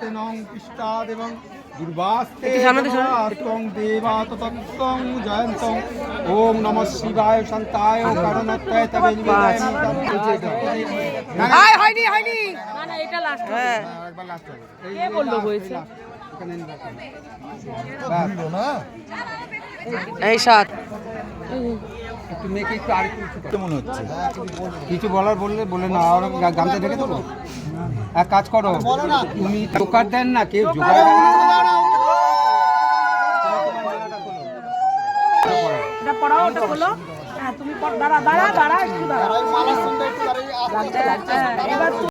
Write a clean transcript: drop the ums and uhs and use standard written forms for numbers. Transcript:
পৃষ্ঠাতে নং পৃষ্ঠাদ এবং দুর্বাস্তে নমঃ দেবাত তত্ত্বং জয়ন্তং ওম নমঃ শিবায় শান্তায় কারণত্বয় তবে নিবেদায় হয়নি না না এটা লাস্ট হ্যাঁ একবার লাস্ট হবে কে বললো হয়েছে এখানে এই সাত একটু মেয়েকে একটু আর একটু মনে হচ্ছে কিছু বলার বললে না আর গামছা ঢেকে দেবো এক কাজ করো তুমি জোকার দেন না কেউ জোকার দেন না এটা পড়াও ওটা বলো হ্যাঁ তুমি দাঁড়া একটু দাঁড়া এবার